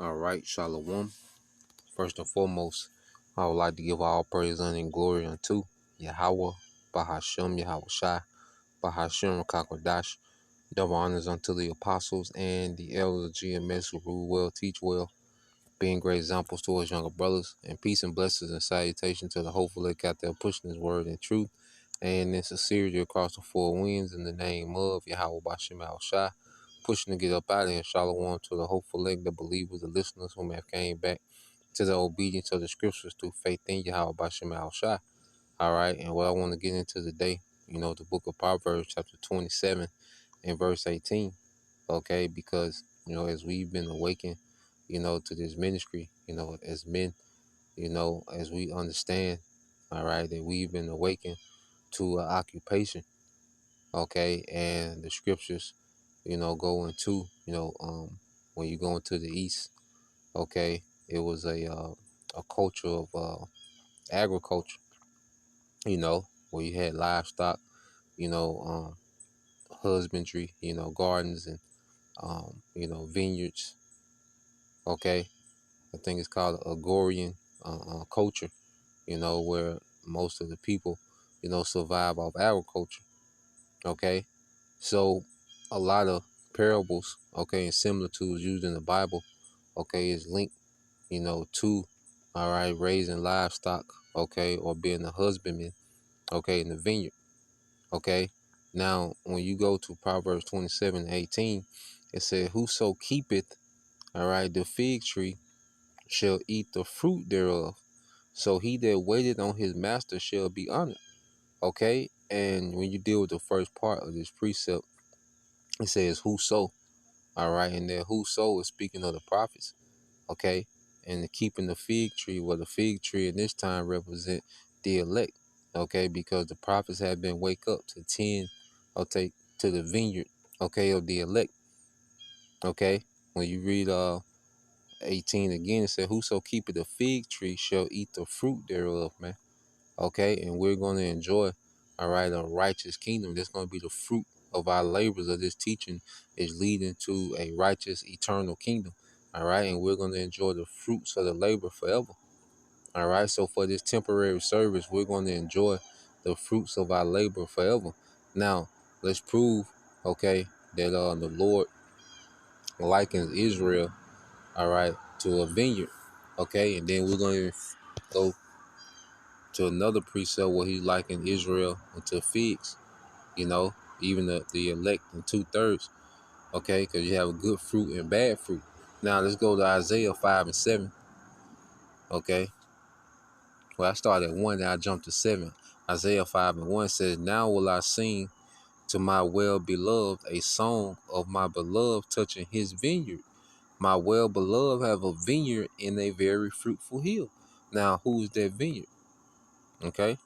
All right, Shalom. First and foremost, I would like to give all praise, honor, and glory unto Yahweh, Bahashem, Yahweh Shai, Bahashem, Kakwadash. Double honors unto the apostles and the elders of GMS who rule well, teach well, being great examples to us younger brothers. And peace and blessings and salutation to the hopeful that got there pushing his word in truth and in sincerity across the four winds in the name of Yahweh Bashem Al Shai. Pushing to get up out of here. Shalom to the hopeful leg, the believers, the listeners who have came back to the obedience of the scriptures through faith in Yahweh Bashem Al Shai. All right, and what I want to get into today, the book of Proverbs, chapter 27 and verse 18. Okay, because, as we've been awakened, to this ministry, as men, as we understand, all right, that we've been awakened to an occupation, okay, and the scriptures, go into, when you go into the east, okay, it was a culture of agriculture, where you had livestock, you know, um, husbandry, gardens and, vineyards, okay. I think it's called agrarian culture, where most of the people, survive off agriculture, okay. So a lot of parables, okay, and similitudes used in the Bible, okay, is linked, to, all right, raising livestock, okay, or being a husbandman, okay, in the vineyard, okay. Now, when you go to Proverbs 27:18, it said, "Whoso keepeth, all right, the fig tree shall eat the fruit thereof. So he that waited on his master shall be honored." Okay, and when you deal with the first part of this precept, it says "whoso." All right, and that "whoso" is speaking of the prophets. Okay, and the keeping the fig tree, well, the fig tree in this time represent the elect. Okay, because the prophets have been wake up to tend, okay, to the vineyard, okay, of the elect. Okay, when you read 18 again, it said, "Whoso keepeth the fig tree shall eat the fruit thereof," man. Okay, and we're going to enjoy, all right, a righteous kingdom. That's going to be the fruit of our labors of this teaching is leading to a righteous eternal kingdom. All right, and we're going to enjoy the fruits of the labor forever. All right, so for this temporary service, we're going to enjoy the fruits of our labor forever. Now, let's prove, okay, that the Lord likens Israel, all right, to a vineyard. Okay, and then we're going to go to another precept where he's likened Israel into figs, even the elect in 2/3, okay, because you have a good fruit and bad fruit. Now let's go to Isaiah 5:7, okay. Well, I started at 1, then I jumped to 7. Isaiah 5:1 says, "Now will I sing to my well-beloved a song of my beloved touching his vineyard. My well-beloved have a vineyard in a very fruitful hill." Now, who is that vineyard? Okay.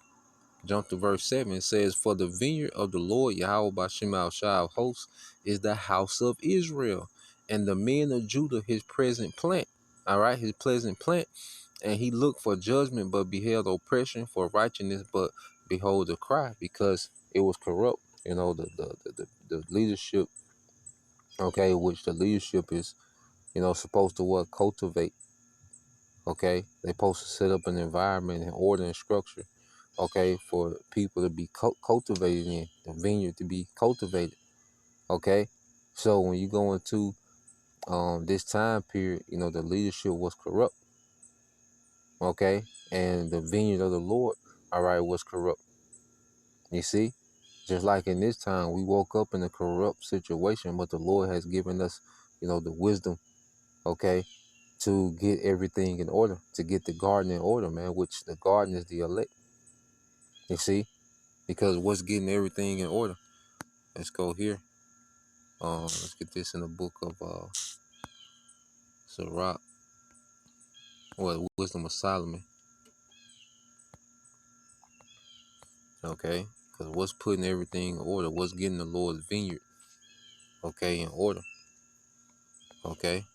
Jump to verse 7. It says, "For the vineyard of the Lord Yahweh Bashem Al Shai of hosts is the house of Israel, and the men of Judah his present plant." All right, his pleasant plant. "And he looked for judgment, but beheld oppression, for righteousness, but behold the cry," because it was corrupt. The leadership, okay, which the leadership is, supposed to what? Cultivate. Okay, they're supposed to set up an environment and order and structure, okay, for people to be cultivated in, the vineyard to be cultivated, okay. So when you go into this time period, the leadership was corrupt, okay, and the vineyard of the Lord, all right, was corrupt. You see, just like in this time, we woke up in a corrupt situation, but the Lord has given us, the wisdom, okay, to get everything in order, to get the garden in order, man, which the garden is the elect. You see, because what's getting everything in order? Let's go here. Let's get this in the book of Sirach, or the Wisdom of Solomon. Okay, because what's putting everything in order? What's getting the Lord's vineyard, okay, in order? Okay,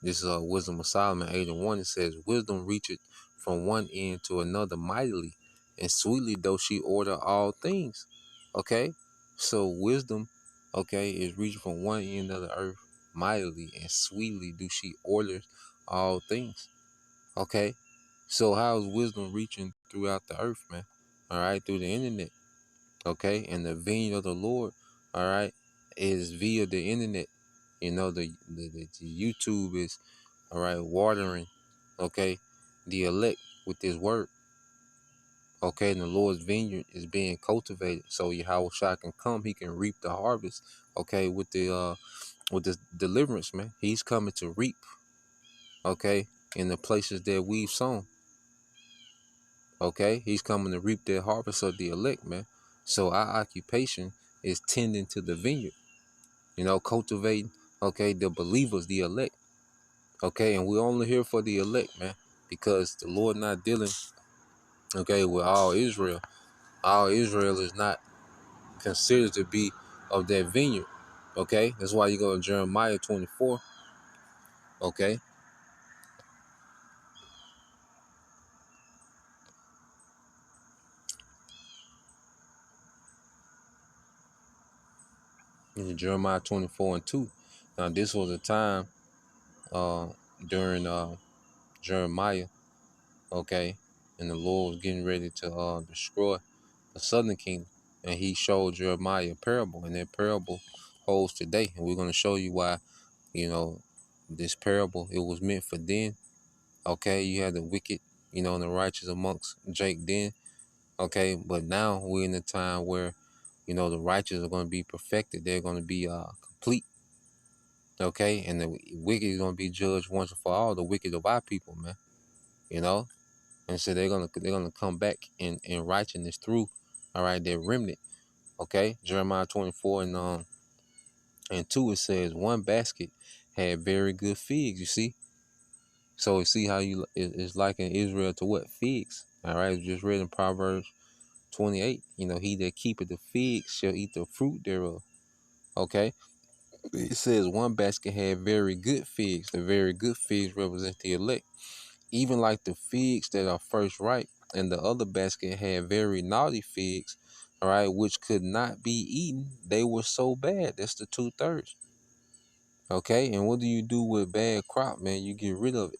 this is Wisdom of Solomon 8:1. It says, "Wisdom reacheth from one end to another mightily, and sweetly doth she order all things." Okay, so wisdom, okay, is reaching from one end of the earth, mightily and sweetly do she order all things. Okay, so how is wisdom reaching throughout the earth, man? All right, through the internet. Okay, and the vineyard of the Lord, all right, is via the internet. You know, the YouTube is, all right, watering, okay, the elect with this word. Okay, and the Lord's vineyard is being cultivated. So Yahweh Shai can come, he can reap the harvest, okay, with this deliverance, man. He's coming to reap, okay, in the places that we've sown. Okay, he's coming to reap the harvest of the elect, man. So our occupation is tending to the vineyard, cultivating, okay, the believers, the elect. Okay, and we're only here for the elect, man, because the Lord not dealing, okay, with all Israel. All Israel is not considered to be of that vineyard. Okay, that's why you go to Jeremiah 24. Okay, in Jeremiah 24 and 2. Now this was a time uh during Jeremiah, okay, and the Lord was getting ready to destroy the southern kingdom, and he showed Jeremiah a parable, and that parable holds today, and we're going to show you why, you know, this parable, it was meant for then. Okay, you had the wicked, and the righteous amongst Jake then. Okay, but now we're in a time where, the righteous are going to be perfected. They're going to be complete. Okay, and the wicked is going to be judged once and for all. The wicked of our people, man. You know, and so they're gonna come back in righteousness through, all right, their remnant. Okay, Jeremiah 24 and 2, it says one basket had very good figs. You see, so you see how it's like in Israel to what figs. All right, just read in Proverbs 28. He that keepeth the figs shall eat the fruit thereof. Okay, it says one basket had very good figs. The very good figs represent the elect. Even like the figs that are first ripe, and the other basket had very naughty figs, all right, which could not be eaten. They were so bad. That's the 2/3. Okay, and what do you do with bad crop, man? You get rid of it.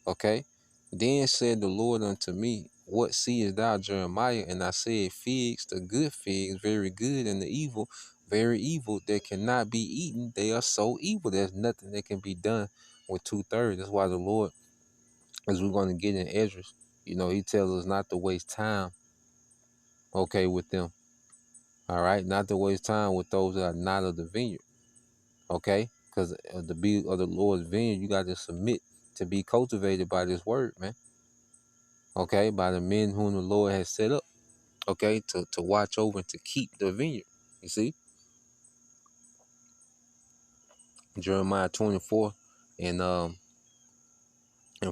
Okay. Then said the Lord unto me, what seest thou, Jeremiah? And I said, figs, the good figs, very good, and the evil, very evil, that cannot be eaten. They are so evil. There's nothing that can be done with 2/3. That's why the Lord, as we're going to get in Esdras, he tells us not to waste time, okay, with them. All right, not to waste time with those that are not of the vineyard, okay, because the be of the Lord's vineyard, you got to submit to be cultivated by this word, man. Okay, by the men whom the Lord has set up, okay, to watch over and to keep the vineyard. You see, Jeremiah 24 and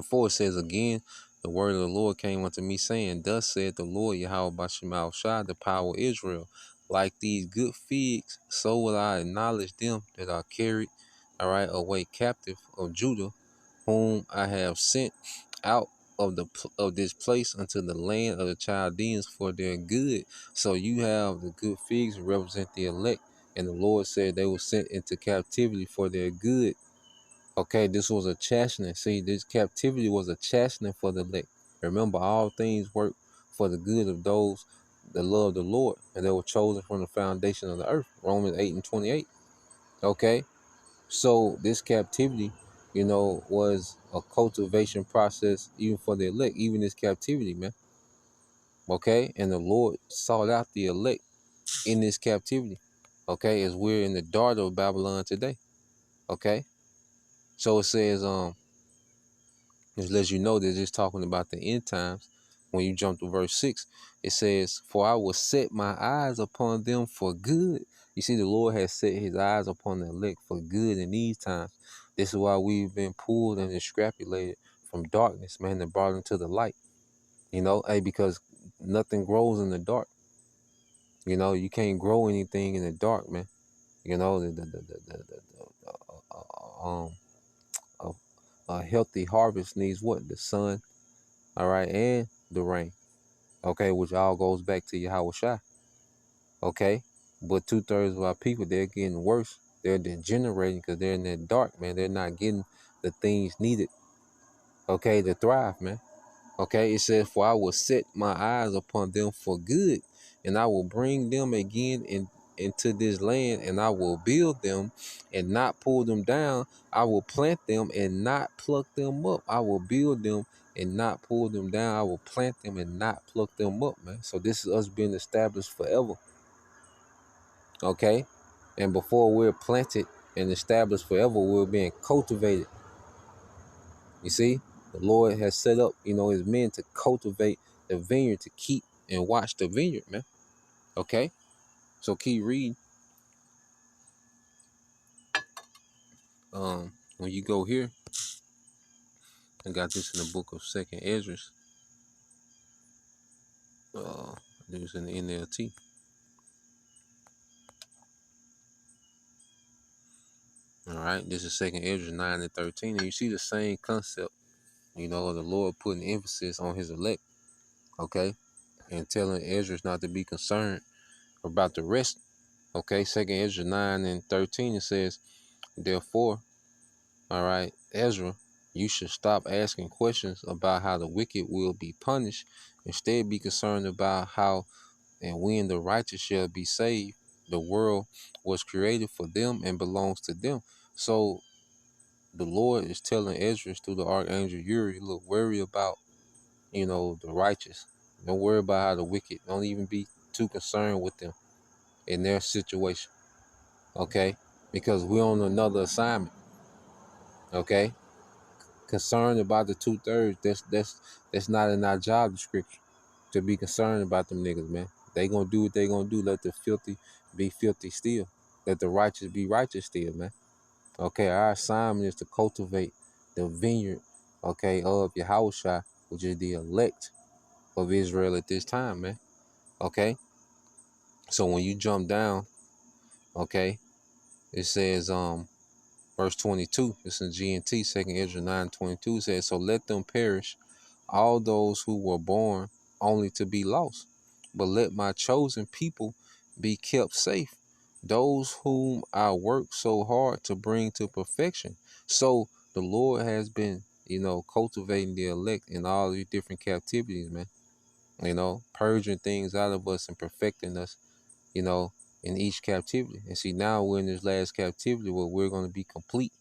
4 says again, the word of the Lord came unto me, saying, thus said the Lord Yahweh Bashemal Shai, the power of Israel. Like these good figs, so will I acknowledge them that are carried, all right, away captive of Judah, whom I have sent out of this place unto the land of the Chaldeans for their good. So you have the good figs represent the elect, and the Lord said they were sent into captivity for their good. Okay, this was a chastening. See, this captivity was a chastening for the elect. Remember, all things work for the good of those that love the Lord, and they were chosen from the foundation of the earth. Romans 8 and 28. Okay, so this captivity, was a cultivation process even for the elect, even this captivity, man. Okay, and the Lord sought out the elect in this captivity. Okay, as we're in the dart of Babylon today. Okay, so it says, just lets you know that it's talking about the end times. When you jump to verse 6, it says, for I will set my eyes upon them for good. You see, the Lord has set his eyes upon the elect for good in these times. This is why we've been pulled and extrapolated from darkness, man, and brought into the light. Hey, because nothing grows in the dark. You can't grow anything in the dark, man. Um, a, a healthy harvest needs what? The sun, all right, and the rain. Okay, which all goes back to Yahweh Shai. Okay, but 2/3 of our people, they're getting worse. They're degenerating because they're in that dark, man. They're not getting the things needed, okay, to thrive, man. Okay, it says, for I will set my eyes upon them for good, and I will bring them again into this land, and I will build them and not pull them down. I will plant them and not pluck them up. I will build them and not pull them down. I will plant them and not pluck them up, man. So this is us being established forever, okay? And before we're planted and established forever, we're being cultivated. You see, the Lord has set up, his men to cultivate the vineyard, to keep and watch the vineyard, man. Okay? So keep reading. When you go here, I got this in the book of Second Ezra. It was in the NLT. All right, this is Second Ezra 9:13, and you see the same concept. The Lord putting emphasis on His elect, okay, and telling Ezra not to be concerned about the rest. Okay, Second Ezra 9:13, it says, therefore, all right, Ezra, you should stop asking questions about how the wicked will be punished. Instead, be concerned about how and when the righteous shall be saved. The world was created for them and belongs to them. So the Lord is telling Ezra through the archangel Uri, look, worry about, the righteous. Don't worry about how the wicked. Don't even be too concerned with them in their situation. Okay? Because we're on another assignment. Okay? Concerned about the 2/3, that's not in our job description. To be concerned about them niggas, man. They gonna do what they gonna do. Let the filthy be filthy still. Let the righteous be righteous still, man. Okay, our assignment is to cultivate the vineyard, okay, of Yahushua, which is the elect of Israel at this time, man. Okay. So when you jump down, okay, it says verse 22, it's in GNT, 2nd Ezra 9:22, says, so let them perish, all those who were born only to be lost, but let my chosen people be kept safe, those whom I worked so hard to bring to perfection. So the Lord has been, cultivating the elect in all these different captivities, man. Purging things out of us and perfecting us, you know, in each captivity. And see, now we're in this last captivity where we're going to be complete.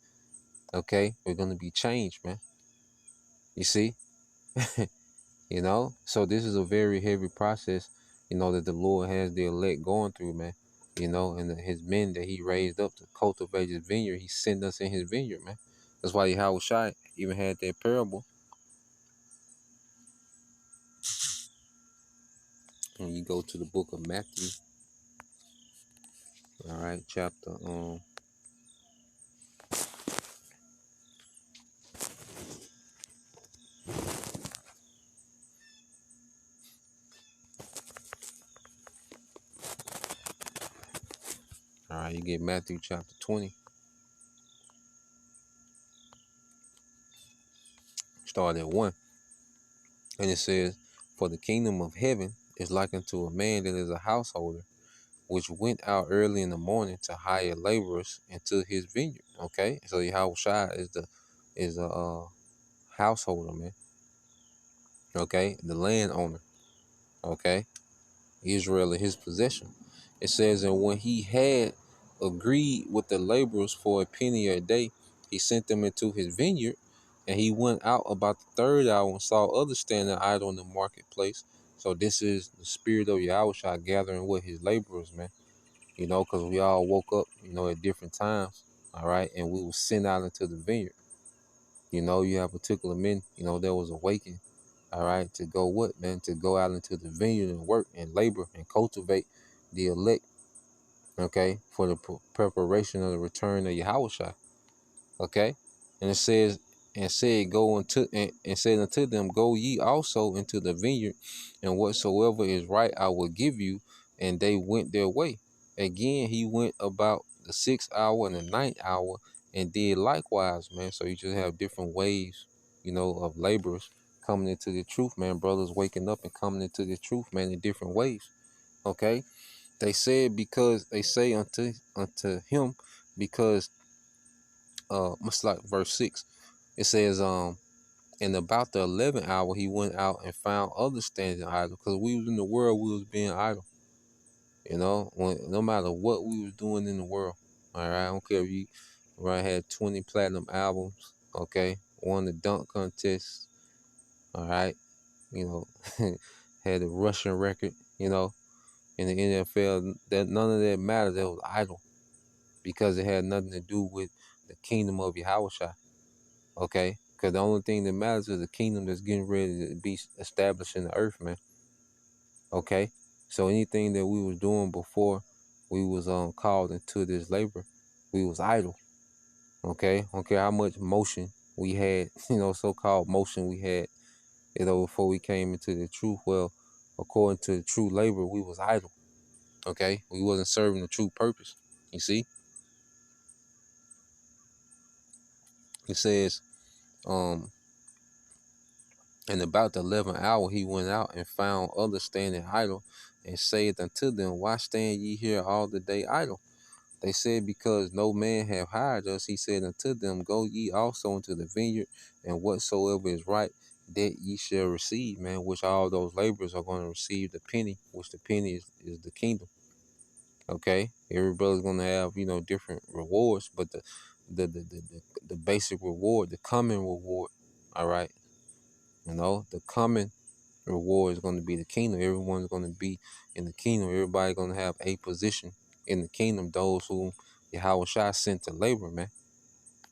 Okay, we're going to be changed, man. You see, so this is a very heavy process, that the Lord has the elect going through, man. And his men that He raised up to cultivate His vineyard, He sent us in His vineyard, man. That's why Yahushua even had that parable. When you go to the book of Matthew, all right, chapter all right, you get Matthew chapter 20, start at 1. And it says, for the kingdom of heaven is like unto a man that is a householder, which went out early in the morning to hire laborers into his vineyard. Okay, so Yahushua is a householder, man. Okay, the landowner. Okay, Israel is His possession. It says, and when He had agreed with the laborers for a penny a day, He sent them into His vineyard. And He went out about the third hour and saw others standing idle in the marketplace. So this is the spirit of Yahushua gathering with His laborers, man. Because we all woke up, at different times, all right, and we were sent out into the vineyard. You have particular men, that was awakened, all right, to go what, man? To go out into the vineyard and work and labor and cultivate the elect, okay, for the preparation of the return of Yahushua. Okay, and it says, and said, go unto and said unto them, go ye also into the vineyard, and whatsoever is right I will give you. And they went their way. Again He went about the 6th hour and the 9th hour, and did likewise, man. So you just have different ways, of laborers coming into the truth, man. Brothers waking up and coming into the truth, man, in different ways. Okay. They said, because they say unto him, Because much like verse 6, it says, and about the 11th hour he went out and found others standing idle, because we was in the world, we was being idle. No matter what we was doing in the world, all right. I don't care if you had 20 platinum albums, okay, won the dunk contest, all right, you know, had a rushing record, in the NFL. That none of that mattered. That was idle, because it had nothing to do with the kingdom of Yahushua, okay? Because the only thing that matters is the kingdom that's getting ready to be established in the earth, man. Okay? So anything that we was doing before we was called into this labor, we was idle. Okay? I don't care how much motion we had, so-called motion we had, before we came into the truth. Well, according to the true labor, we was idle. Okay? We wasn't serving the true purpose. You see? It says, and about the 11th hour he went out and found others standing idle, and said unto them, why stand ye here all the day idle? They said, because no man have hired us. He said unto them, go ye also into the vineyard, and whatsoever is right, that ye shall receive, man, which all those laborers are going to receive the penny, which the penny is the kingdom. Okay? Everybody's going to have, different rewards, but the basic reward, the coming reward, all right, the coming reward is going to be the kingdom. Everyone's going to be in the kingdom. Everybody's going to have a position in the kingdom. Those whom Yahweh Shai sent to labor, man.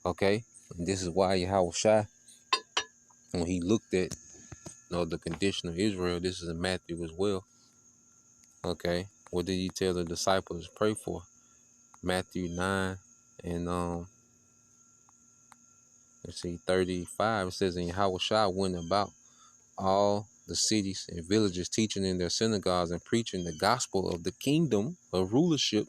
Okay? And this is why Yahweh Shai, when he looked at the condition of Israel, this is in Matthew as well. Okay? What did he tell the disciples to pray for? Matthew 9 and let's see, 35. It says, and Yahweh Shai went about all the cities and villages, teaching in their synagogues and preaching the gospel of the kingdom of rulership,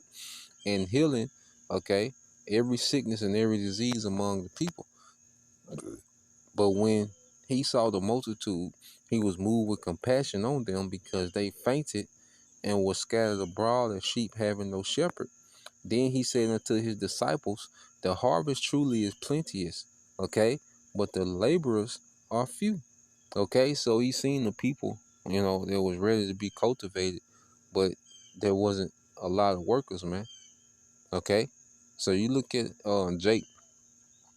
and healing, okay, every sickness and every disease among the people. But when he saw the multitude, he was moved with compassion on them, because they fainted and were scattered abroad as sheep having no shepherd. Then he said unto his disciples, the harvest truly is plenteous, okay, but the laborers are few. Okay, so he seen the people, that was ready to be cultivated, but there wasn't a lot of workers, man. Okay, so you look at Jake,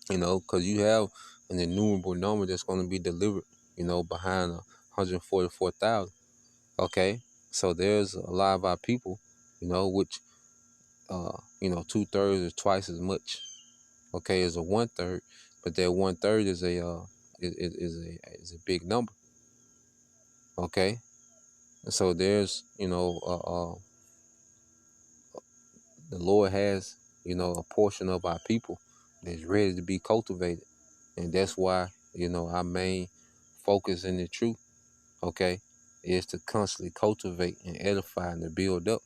because you have an innumerable number that's going to be delivered, behind 144,000. Okay, so there's a lot of our people, which 2/3 is twice as much. Okay, as a 1/3, but that 1/3 is a big number. Okay. So there's, the Lord has, a portion of our people that's ready to be cultivated. And that's why, our main focus in the truth, okay, is to constantly cultivate and edify and to build up.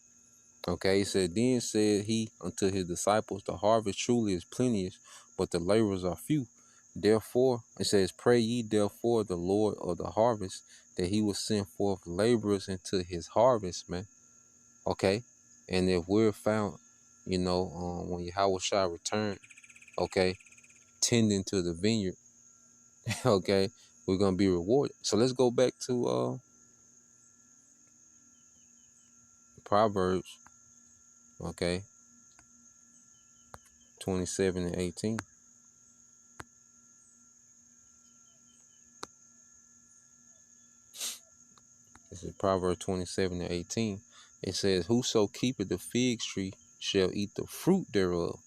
Okay, he said, then said he unto his disciples, the harvest truly is plenteous, but the laborers are few. Therefore, it says, pray ye therefore the Lord of the harvest, that he will send forth laborers into his harvest, man. Okay, and if we're found, when Yahweh Shai return, okay, tending to the vineyard, okay, we're gonna be rewarded. So let's go back to Proverbs, okay, 27 and 18. This is Proverbs 27 and 18. It says, whoso keepeth the fig tree shall eat the fruit thereof,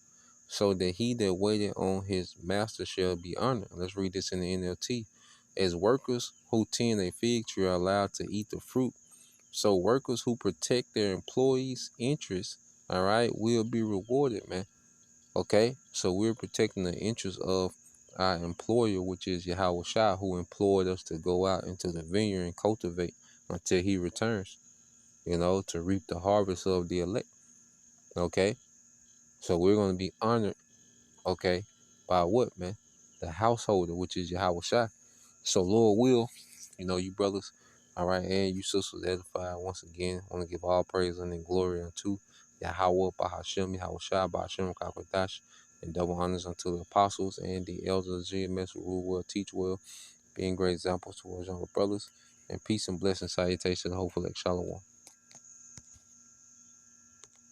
so that he that waited on his master shall be honored. Let's read this in the NLT. As workers who tend a fig tree are allowed to eat the fruit, so workers who protect their employees' interests, all right, will be rewarded, man. Okay, so we're protecting the interests of our employer, which is Yahweh Shai, who employed us to go out into the vineyard and cultivate until he returns, to reap the harvest of the elect. Okay, so we're going to be honored, okay, by what, man? The householder, which is Yahweh Shai. So Lord will, you brothers, all right, and you sisters edified once again. I want to give all praise and glory unto Yahweh, Bahashem, Yahweh Shai, Bahashem, Kakwadash, and double honors unto the apostles and the elders of GMS who rule well, teach well, being great examples towards younger brothers, and peace and blessing salutations, hopefully, Shalom.